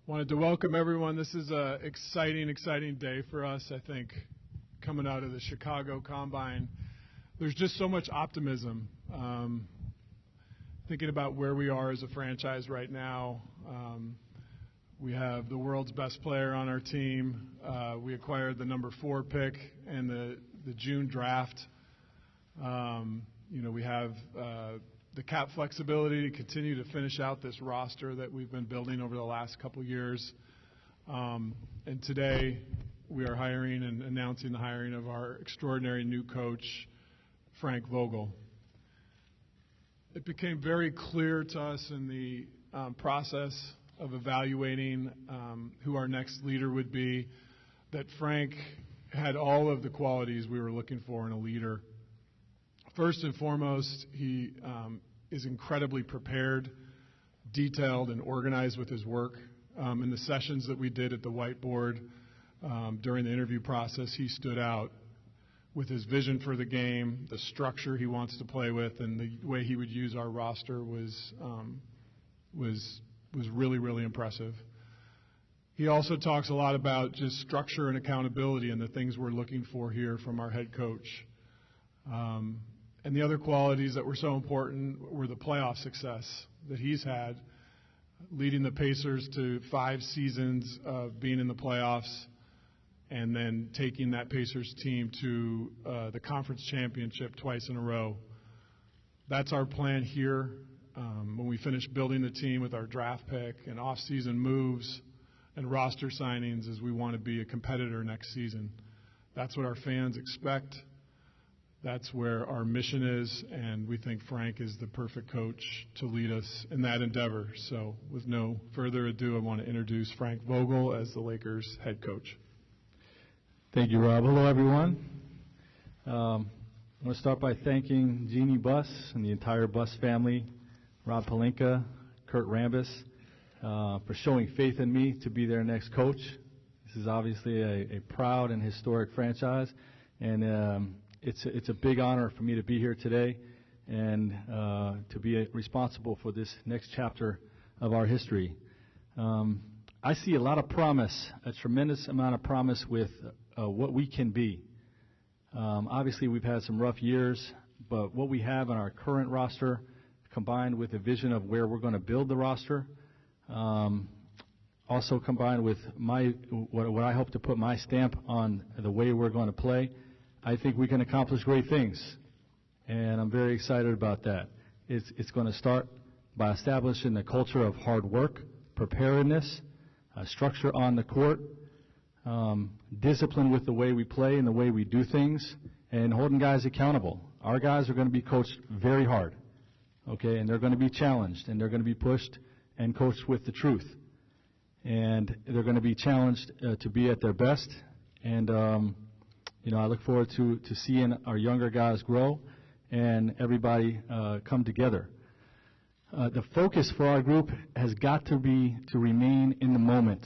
Wanted to welcome everyone. This is an exciting day for us, I think, coming out of the Chicago Combine. There's just so much optimism. Thinking about where we are as a franchise right now, we have the world's best player on our team. We acquired the number 4 pick in the June draft. We have the cap flexibility to continue to finish out this roster that we've been building over the last couple years. And today we are hiring and announcing the hiring of our extraordinary new coach, Frank Vogel. It became very clear to us in the process of evaluating who our next leader would be that Frank had all of the qualities we were looking for in a leader. First and foremost, he is incredibly prepared, detailed, and organized with his work. In the sessions that we did at the whiteboard during the interview process, he stood out with his vision for the game, the structure he wants to play with, and the way he would use our roster was really impressive. He also talks a lot about just structure and accountability and the things we're looking for here from our head coach. And the other qualities that were so important were the playoff success that he's had, leading the Pacers to 5 seasons of being in the playoffs and then taking that Pacers team to the conference championship twice in a row. That's our plan here. When we finish building the team with our draft pick and off-season moves and roster signings, is we want to be a competitor next season. That's what our fans expect. That's where our mission is, and we think Frank is the perfect coach to lead us in that endeavor. So with no further ado, I want to introduce Frank Vogel as the Lakers head coach. Thank you, Rob. Hello, everyone. I want to start by thanking Jeannie Buss and the entire Buss family, Rob Pelinka, Kurt Rambis, for showing faith in me to be their next coach. This is obviously a proud and historic franchise, and it's a big honor for me to be here today and to be responsible for this next chapter of our history. I see a lot of promise, a tremendous amount of promise with what we can be. Obviously, we've had some rough years, but what we have in our current roster, combined with the vision of where we're going to build the roster, also combined with what I hope to put my stamp on the way we're going to play, I think we can accomplish great things, and I'm very excited about that. It's going to start by establishing a culture of hard work, preparedness, structure on the court, discipline with the way we play and the way we do things, and holding guys accountable. Our guys are going to be coached very hard, okay, and they're going to be challenged, and they're going to be pushed and coached with the truth. And they're going to be challenged to be at their best, and I look forward to seeing our younger guys grow and everybody come together. The focus for our group has got to be to remain in the moment.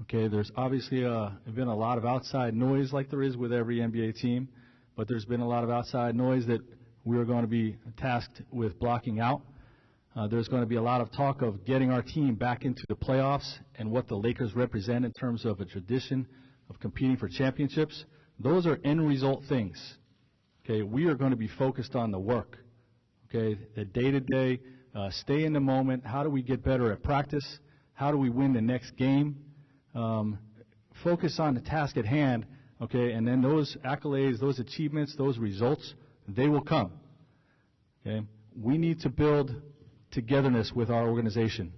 Okay, there's obviously been a lot of outside noise like there is with every NBA team, but there's been a lot of outside noise that we're going to be tasked with blocking out. There's going to be a lot of talk of getting our team back into the playoffs and what the Lakers represent in terms of a tradition of competing for championships. Those are end result things. Okay, we are going to be focused on the work. Okay, the day-to-day, stay in the moment. How do we get better at practice? How do we win the next game? Focus on the task at hand. Okay, and then those accolades, those achievements, those results, they will come. Okay, we need to build togetherness with our organization.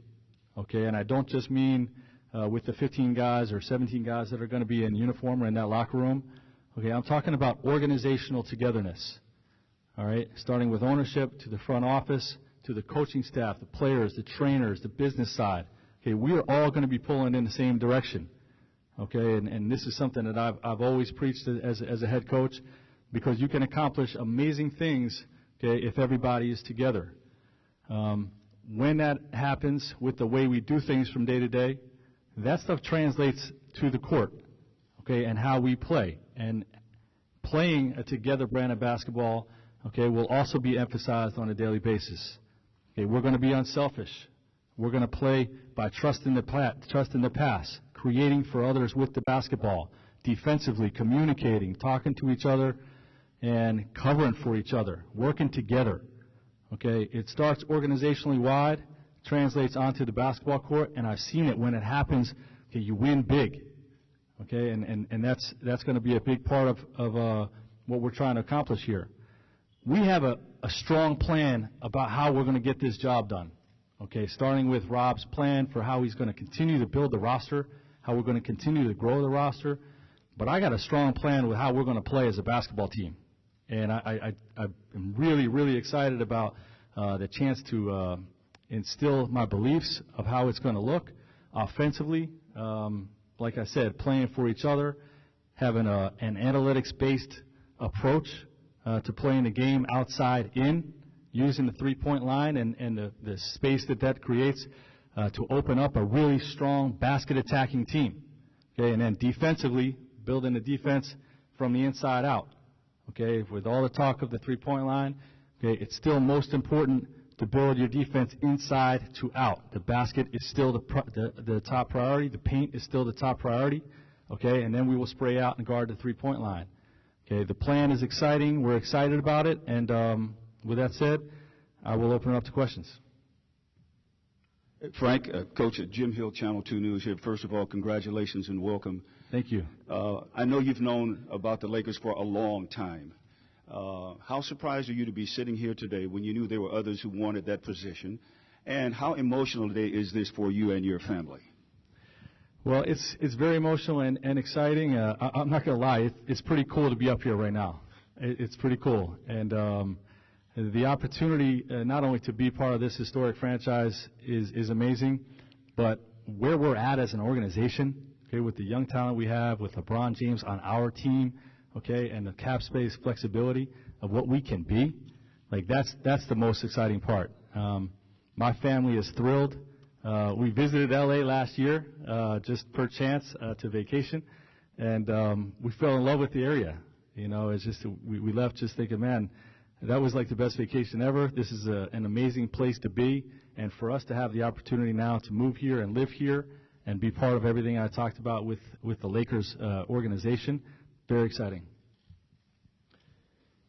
Okay, and I don't just mean with the 15 guys or 17 guys that are going to be in uniform or in that locker room. Okay, I'm talking about organizational togetherness, all right, starting with ownership to the front office, to the coaching staff, the players, the trainers, the business side. Okay, we are all going to be pulling in the same direction, okay, and this is something that I've always preached as a head coach, because you can accomplish amazing things, okay, if everybody is together. When that happens with the way we do things from day to day, that stuff translates to the court, okay, and how we play. And playing a together brand of basketball, okay, will also be emphasized on a daily basis. Okay, we're going to be unselfish. We're going to play by trusting the pass, creating for others with the basketball, defensively, communicating, talking to each other, and covering for each other, working together. Okay, it starts organizationally wide, translates onto the basketball court, and I've seen it when it happens. Okay, you win big. Okay, and that's going to be a big part of what we're trying to accomplish here. We have a strong plan about how we're going to get this job done. Okay, starting with Rob's plan for how he's going to continue to build the roster, how we're going to continue to grow the roster. But I got a strong plan with how we're going to play as a basketball team. And I'm really, really excited about the chance to instill my beliefs of how it's going to look offensively. Like I said, playing for each other, having an analytics-based approach to playing the game outside in, using the three-point line and the space that creates to open up a really strong basket-attacking team. Okay, and then defensively, building the defense from the inside out. Okay, with all the talk of the three-point line, okay, it's still most important to build your defense inside to out. The basket is still the top priority. The paint is still the top priority. Okay, and then we will spray out and guard the three-point line. Okay, the plan is exciting. We're excited about it. And with that said, I will open it up to questions. Frank, Coach at Jim Hill, Channel 2 News here. First of all, congratulations and welcome. Thank you. I know you've known about the Lakers for a long time. How surprised are you to be sitting here today when you knew there were others who wanted that position? And how emotional today is this for you and your family? Well, it's very emotional and exciting. I'm not going to lie. It's pretty cool to be up here right now. It's pretty cool. And the opportunity not only to be part of this historic franchise is amazing, but where we're at as an organization, okay, with the young talent we have, with LeBron James on our team, okay, and the cap space flexibility of what we can be, like that's the most exciting part. My family is thrilled. We visited L.A. last year, just per chance, to vacation, and we fell in love with the area. You know, it's just we left just thinking, man, that was like the best vacation ever. This is an amazing place to be, and for us to have the opportunity now to move here and live here and be part of everything I talked about with the Lakers organization, very exciting.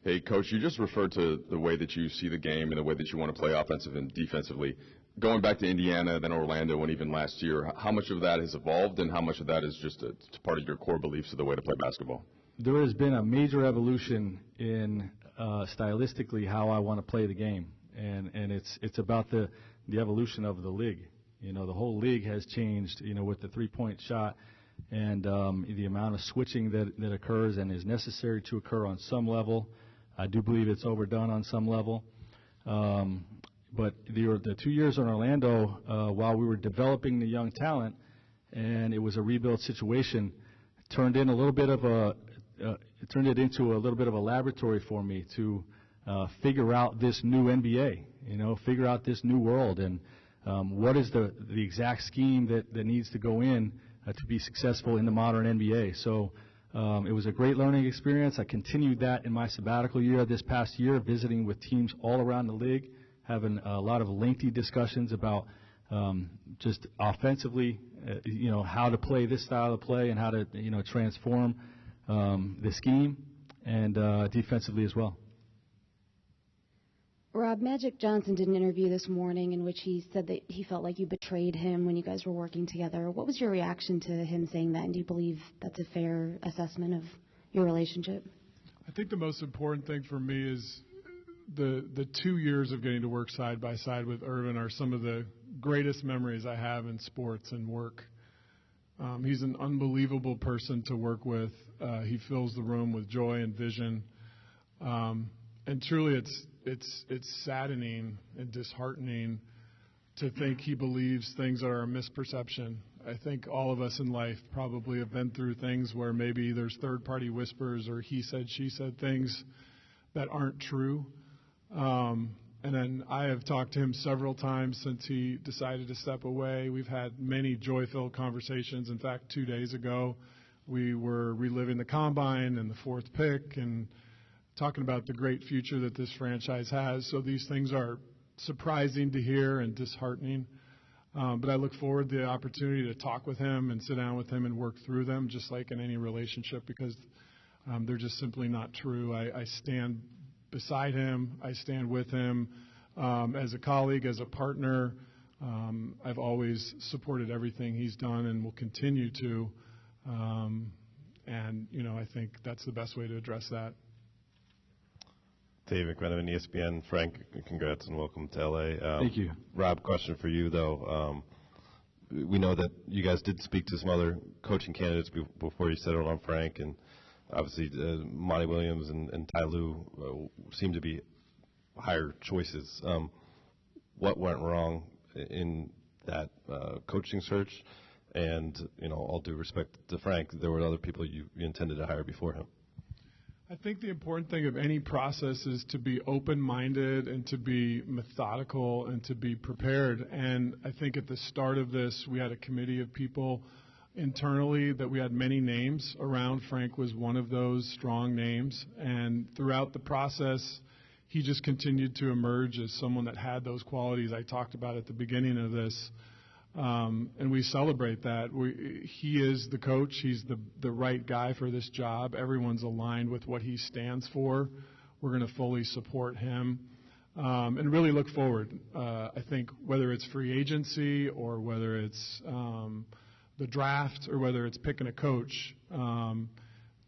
Hey, Coach, you just referred to the way that you see the game and the way that you want to play offensively and defensively. Going back to Indiana, then Orlando, and even last year, how much of that has evolved and how much of that is just a part of your core beliefs of the way to play basketball? There has been a major evolution in stylistically how I want to play the game, and it's about the evolution of the league. You know, the whole league has changed, you know, with the three-point shot and the amount of switching that occurs and is necessary to occur on some level. I do believe it's overdone on some level. But the 2 years in Orlando, while we were developing the young talent, and it was a rebuild situation, turned it into a little bit of a laboratory for me to figure out this new NBA, you know, figure out this new world, and what is the exact scheme that needs to go in to be successful in the modern NBA. So it was a great learning experience. I continued that in my sabbatical year this past year, visiting with teams all around the league, having a lot of lengthy discussions about just offensively, you know, how to play this style of play and how to, you know, transform the scheme, and defensively as well. Rob, Magic Johnson did an interview this morning in which he said that he felt like you betrayed him when you guys were working together. What was your reaction to him saying that, and do you believe that's a fair assessment of your relationship? I think the most important thing for me is the 2 years of getting to work side by side with Irvin are some of the greatest memories I have in sports and work. He's an unbelievable person to work with. He fills the room with joy and vision. And truly it's saddening and disheartening to think he believes things that are a misperception. I think all of us in life probably have been through things where maybe there's third-party whispers or he said, she said things that aren't true. And then I have talked to him several times since he decided to step away. We've had many joy-filled conversations. In fact, 2 days ago, we were reliving the combine and the fourth pick and talking about the great future that this franchise has. So these things are surprising to hear and disheartening. But I look forward to the opportunity to talk with him and sit down with him and work through them, just like in any relationship, because they're just simply not true. I stand beside him. I stand with him as a colleague, as a partner. I've always supported everything he's done and will continue to. And, I think that's the best way to address that. Dave McMenamin, ESPN. Frank, congrats and welcome to LA. Thank you. Rob, question for you, though. We know that you guys did speak to some other coaching candidates before you settled on Frank, and obviously Monty Williams and Ty Lue seem to be higher choices. What went wrong in that coaching search? And, all due respect to Frank, there were other people you intended to hire before him. I think the important thing of any process is to be open-minded and to be methodical and to be prepared. And I think at the start of this, we had a committee of people internally that we had many names around. Frank was one of those strong names. And throughout the process, he just continued to emerge as someone that had those qualities I talked about at the beginning of this. And we celebrate that. He is the coach. He's the right guy for this job. Everyone's aligned with what he stands for. We're going to fully support him and really look forward. I think whether it's free agency or whether it's the draft or whether it's picking a coach,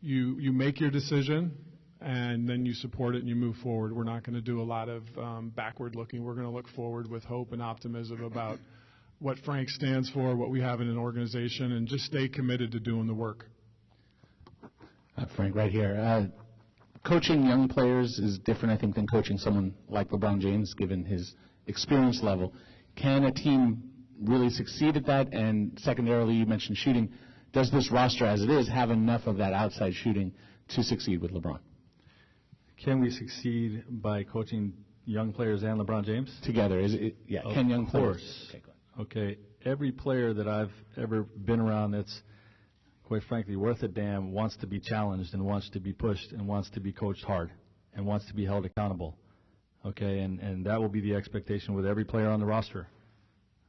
you make your decision and then you support it and you move forward. We're not going to do a lot of backward looking. We're going to look forward with hope and optimism about what Frank stands for, what we have in an organization, and just stay committed to doing the work. Frank, right here. Coaching young players is different, I think, than coaching someone like LeBron James, given his experience level. Can a team really succeed at that? And secondarily, you mentioned shooting. Does this roster, as it is, have enough of that outside shooting to succeed with LeBron? Can we succeed by coaching young players and LeBron James? Together, is it? Yeah. Can young players? Okay, okay, every player that I've ever been around that's, quite frankly, worth a damn wants to be challenged and wants to be pushed and wants to be coached hard and wants to be held accountable. Okay, and that will be the expectation with every player on the roster.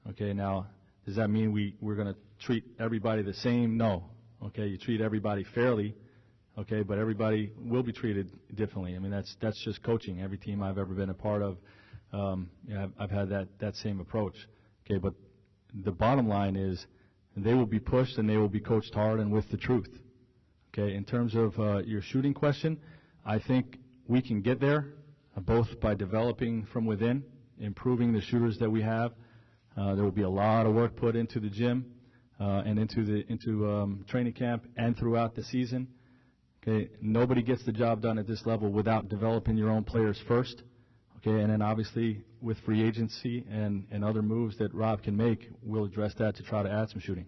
Okay, now, does that mean we're going to treat everybody the same? No. Okay, you treat everybody fairly, okay, but everybody will be treated differently. I mean, that's just coaching. Every team I've ever been a part of, I've had that same approach. Okay, but the bottom line is they will be pushed and they will be coached hard and with the truth. Okay, in terms of your shooting question, I think we can get there both by developing from within, improving the shooters that we have. There will be a lot of work put into the gym and into training camp and throughout the season. Okay, nobody gets the job done at this level without developing your own players first. Okay, and then obviously with free agency and other moves that Rob can make, we'll address that to try to add some shooting.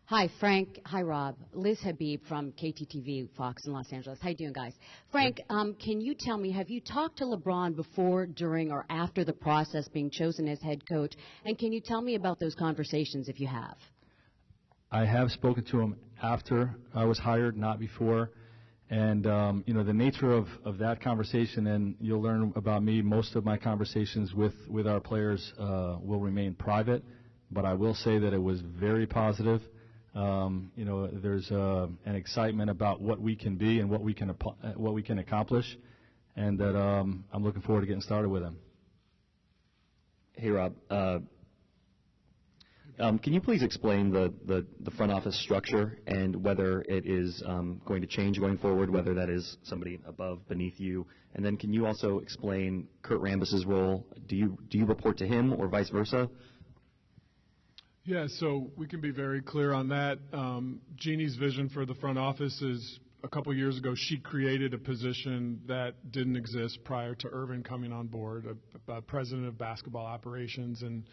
Hi, Frank. Hi, Rob. Liz Habib from KTTV Fox in Los Angeles. How you doing, guys? Frank, can you tell me, have you talked to LeBron before, during, or after the process being chosen as head coach? And can you tell me about those conversations if you have? I have spoken to him after I was hired, not before. And, the nature of that conversation, and you'll learn about me, most of my conversations with our players will remain private, but I will say that it was very positive. There's an excitement about what we can be and what we can accomplish, and that I'm looking forward to getting started with them. Hey, Rob. Can you please explain the front office structure and whether it is going to change going forward, whether that is somebody above, beneath you? And then can you also explain Kurt Rambis's role? Do you report to him or vice versa? Yeah, so we can be very clear on that. Jeannie's vision for the front office is a couple years ago she created a position that didn't exist prior to Irvin coming on board, a president of basketball operations, and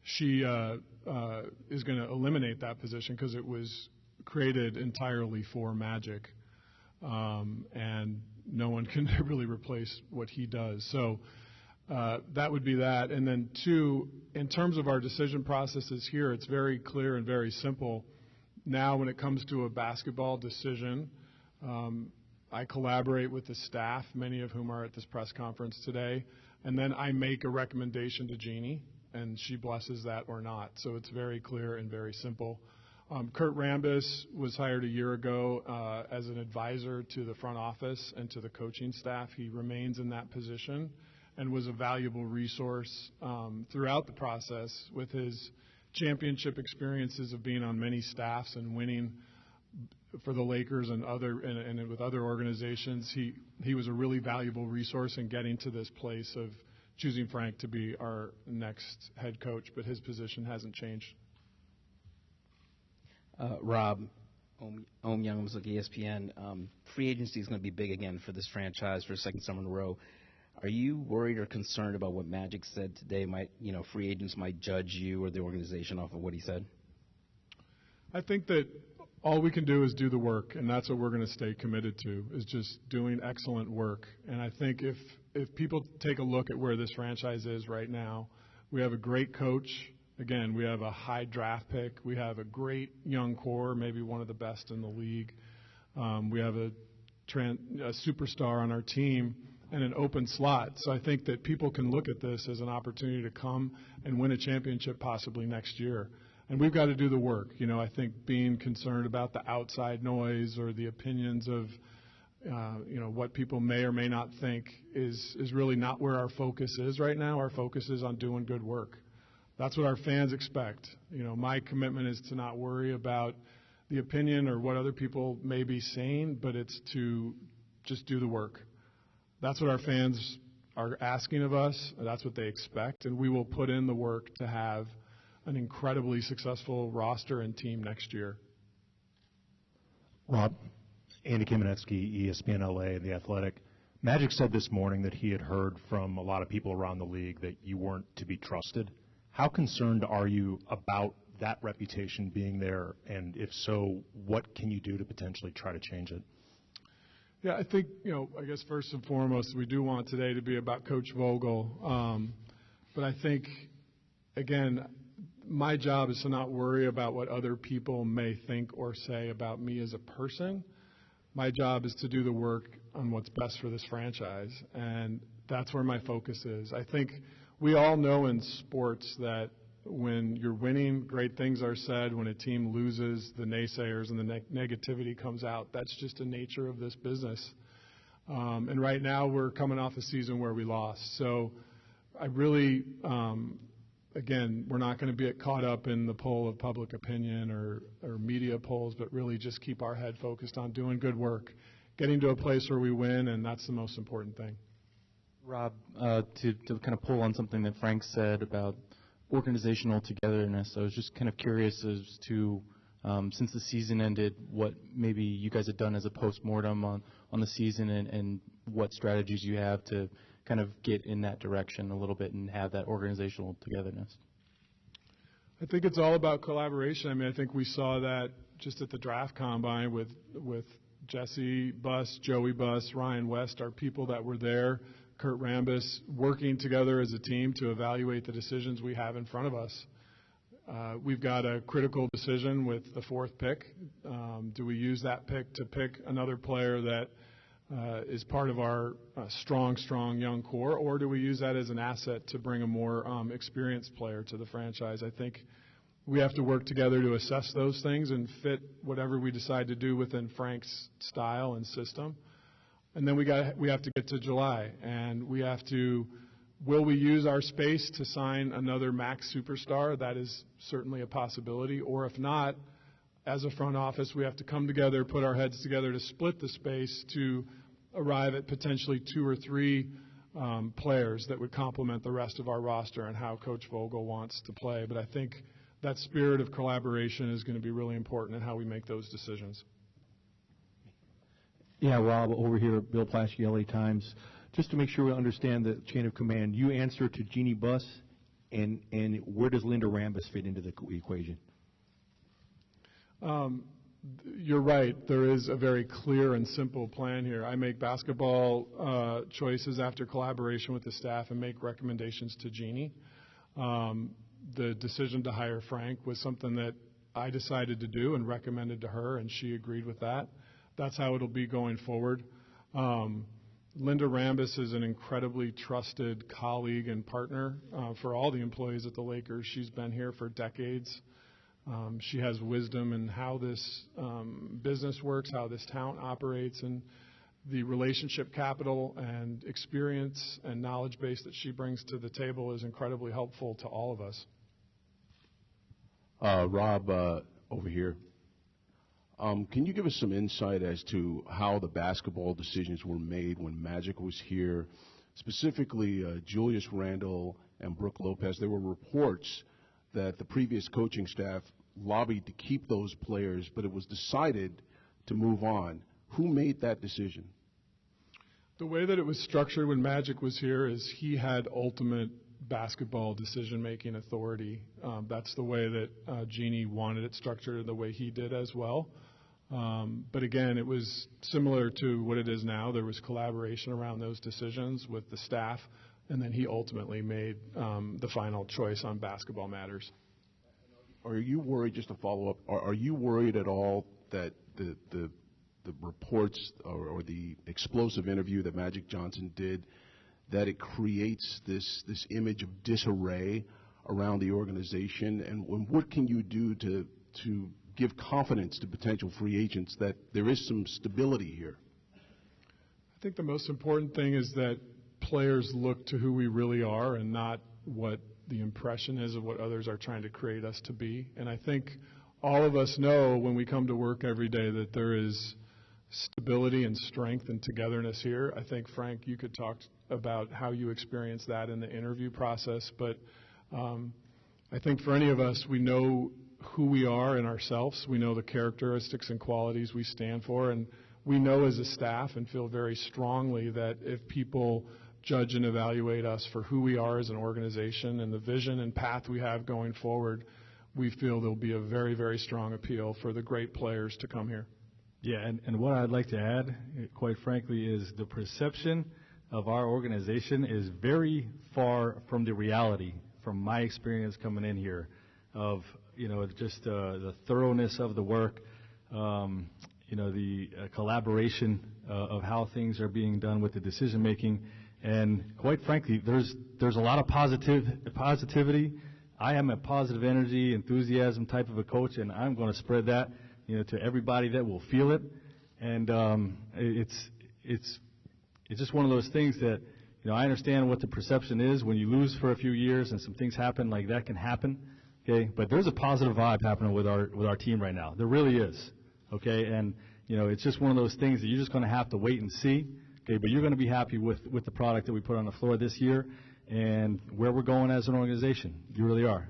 she is going to eliminate that position because it was created entirely for Magic, and no one can really replace what he does. So that would be that. And then two, in terms of our decision processes here, it's very clear and very simple. Now when it comes to a basketball decision, I collaborate with the staff, many of whom are at this press conference today, and then I make a recommendation to Jeannie. and she blesses that or not. So it's very clear and very simple. Kurt Rambis was hired a year ago as an advisor to the front office and to the coaching staff. He remains in that position and was a valuable resource throughout the process with his championship experiences of being on many staffs and winning for the Lakers and with other organizations. He was a really valuable resource in getting to this place of choosing Frank to be our next head coach, but his position hasn't changed. Rob, Om Young's with ESPN. Free agency is going to be big again for this franchise for a second summer in a row. Are you worried or concerned about what Magic said today? Free agents might judge you or the organization off of what he said? I think that all we can do is do the work, and that's what we're going to stay committed to, is just doing excellent work. And I think if people take a look at where this franchise is right now, we have a great coach. Again, we have a high draft pick. We have a great young core, maybe one of the best in the league. We have a superstar on our team and an open slot. So I think that people can look at this as an opportunity to come and win a championship possibly next year. And we've got to do the work. I think being concerned about the outside noise or the opinions of, what people may or may not think is really not where our focus is right now. Our focus is on doing good work. That's what our fans expect. My commitment is to not worry about the opinion or what other people may be saying, but it's to just do the work. That's what our fans are asking of us. That's what they expect, and we will put in the work to have an incredibly successful roster and team next year. Rob, Andy Kamenetsky, ESPN LA, and The Athletic. Magic said this morning that he had heard from a lot of people around the league that you weren't to be trusted. How concerned are you about that reputation being there? And if so, what can you do to potentially try to change it? Yeah, I think, I guess first and foremost, we do want today to be about Coach Vogel. But I think, again, my job is to not worry about what other people may think or say about me as a person. My job is to do the work on what's best for this franchise, and that's where my focus is. I think we all know in sports that when you're winning, great things are said. When a team loses, the naysayers and the negativity comes out. That's just the nature of this business. And right now we're coming off a season where we lost. So I really, again, we're not going to get caught up in the poll of public opinion or media polls, but really just keep our head focused on doing good work, getting to a place where we win, and that's the most important thing. Rob, to kind of pull on something that Frank said about organizational togetherness, I was just kind of curious as to, since the season ended, what maybe you guys had done as a postmortem on the season and what strategies you have to kind of get in that direction a little bit and have that organizational togetherness. I think it's all about collaboration. I think we saw that just at the draft combine with Jesse Buss, Joey Buss, Ryan West, our people that were there, Kurt Rambis, working together as a team to evaluate the decisions we have in front of us. We've got a critical decision with the fourth pick. Do we use that pick to pick another player that is part of our strong young core, or do we use that as an asset to bring a more experienced player to the franchise? I think we have to work together to assess those things and fit whatever we decide to do within Frank's style and system. And then we have to get to July, and we have to, will we use our space to sign another max superstar? That is certainly a possibility. Or if not, as a front office, we have to come together, put our heads together to split the space to arrive at potentially 2 or 3 players that would complement the rest of our roster and how Coach Vogel wants to play. But I think that spirit of collaboration is going to be really important in how we make those decisions. Yeah, Rob, over here at Bill Plaschke, LA Times. Just to make sure we understand the chain of command, you answer to Jeannie Buss, and where does Linda Rambis fit into the equation? You're right. There is a very clear and simple plan here. I make basketball choices after collaboration with the staff and make recommendations to Jeannie. The decision to hire Frank was something that I decided to do and recommended to her, and she agreed with that. That's how it'll be going forward. Linda Rambis is an incredibly trusted colleague and partner for all the employees at the Lakers. She's been here for decades. She has wisdom in how this business works, how this town operates, and the relationship capital and experience and knowledge base that she brings to the table is incredibly helpful to all of us. Rob, over here. Can you give us some insight as to how the basketball decisions were made when Magic was here? Specifically, Julius Randle and Brooke Lopez. There were reports that the previous coaching staff lobbied to keep those players, but it was decided to move on. Who made that decision? The way that it was structured when Magic was here is he had ultimate basketball decision-making authority. That's the way that Jeannie wanted it structured, the way he did as well. But again, it was similar to what it is now. There was collaboration around those decisions with the staff, and then he ultimately made the final choice on basketball matters. Are you worried, just to follow up, are you worried at all that the reports or the explosive interview that Magic Johnson did, that it creates this image of disarray around the organization? And what can you do to give confidence to potential free agents that there is some stability here? I think the most important thing is that players look to who we really are and not what the impression is of what others are trying to create us to be. And I think all of us know when we come to work every day that there is stability and strength and togetherness here. I think, Frank, you could talk about how you experience that in the interview process. But I think for any of us, we know who we are in ourselves. We know the characteristics and qualities we stand for. And we know as a staff and feel very strongly that if people judge and evaluate us for who we are as an organization and the vision and path we have going forward, we feel there'll be a very, very strong appeal for the great players to come here. Yeah, and what I'd like to add, quite frankly, is the perception of our organization is very far from the reality, from my experience coming in here, of, just the thoroughness of the work, the collaboration of how things are being done with the decision-making. And quite frankly, there's a lot of positivity. I am a positive energy, enthusiasm type of a coach, and I'm going to spread that, to everybody that will feel it. And it's just one of those things that, I understand what the perception is when you lose for a few years and some things happen, like that can happen. Okay, but there's a positive vibe happening with our team right now. There really is. Okay, and it's just one of those things that you're just going to have to wait and see. Okay, but you're going to be happy with the product that we put on the floor this year and where we're going as an organization. You really are.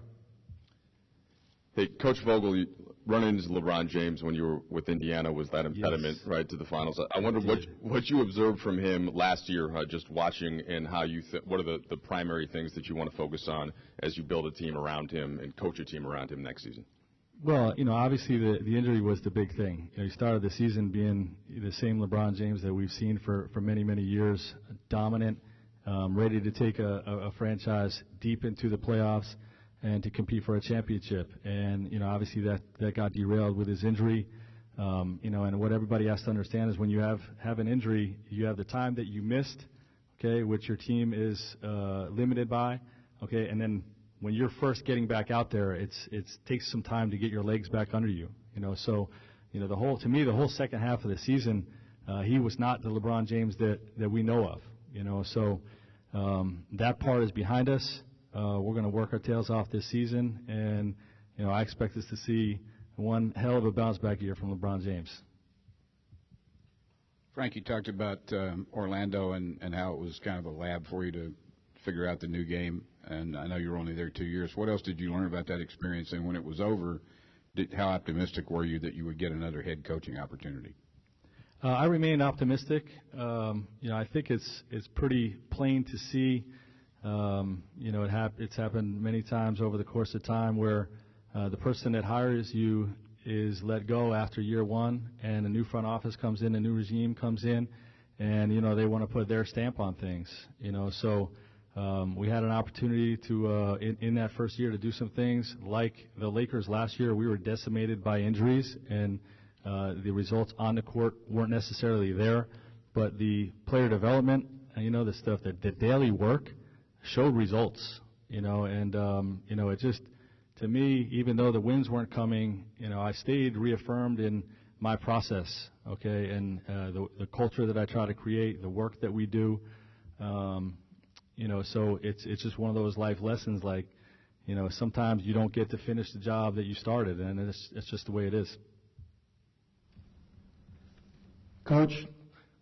Hey, Coach Vogel, you run into LeBron James when you were with Indiana was that impediment, right, to the finals. I wonder what you observed from him last year, just watching, and how what are the primary things that you want to focus on as you build a team around him and coach a team around him next season? Well, obviously the injury was the big thing. He started the season being the same LeBron James that we've seen for many, many years, dominant, ready to take a franchise deep into the playoffs and to compete for a championship. And, obviously that got derailed with his injury. And what everybody has to understand is when you have an injury, you have the time that you missed, okay, which your team is limited by, okay, and then when you're first getting back out there, it takes some time to get your legs back under you. So the whole second half of the season, he was not the LeBron James that we know of. So that part is behind us. We're going to work our tails off this season, and I expect us to see one hell of a bounce back year from LeBron James. Frank, you talked about Orlando and how it was kind of a lab for you to figure out the new game, and I know you were only there 2 years. What else did you learn about that experience? And when it was over, how optimistic were you that you would get another head coaching opportunity? I remain optimistic. I think it's pretty plain to see. It's happened many times over the course of time where the person that hires you is let go after year one, and a new front office comes in, a new regime comes in, and they want to put their stamp on things. So we had an opportunity to in that first year to do some things like the Lakers last year. We were decimated by injuries, and the results on the court weren't necessarily there. but the player development, the stuff, the daily work showed results, and, it just, to me, even though the wins weren't coming, I stayed reaffirmed in my process, okay, and the culture that I try to create, the work that we do, so it's just one of those life lessons, like, sometimes you don't get to finish the job that you started, and it's just the way it is. Coach,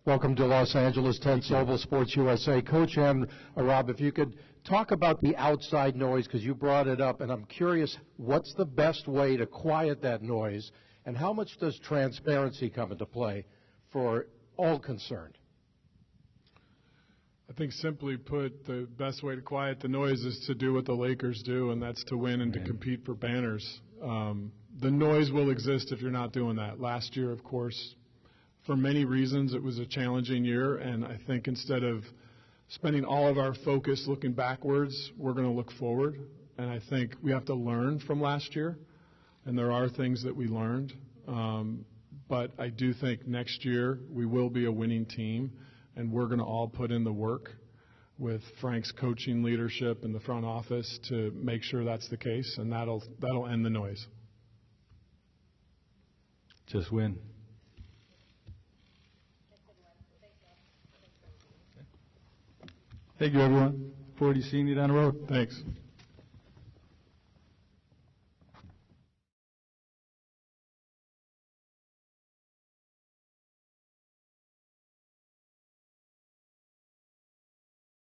welcome to Los Angeles. Ted Sobel, Sports USA. Coach and Rob, if you could talk about the outside noise, because you brought it up, and I'm curious, what's the best way to quiet that noise, and how much does transparency come into play for all concerned? I think simply put, the best way to quiet the noise is to do what the Lakers do, and that's to win and to compete for banners. The noise will exist if you're not doing that. Last year, of course, for many reasons, it was a challenging year, and I think instead of spending all of our focus looking backwards, we're going to look forward. And I think we have to learn from last year, and there are things that we learned. But I do think next year we will be a winning team, and we're going to all put in the work with Frank's coaching leadership in the front office to make sure that's the case, and that'll end the noise. Just win. Thank you, everyone. Forward to seeing you down the road. Thanks.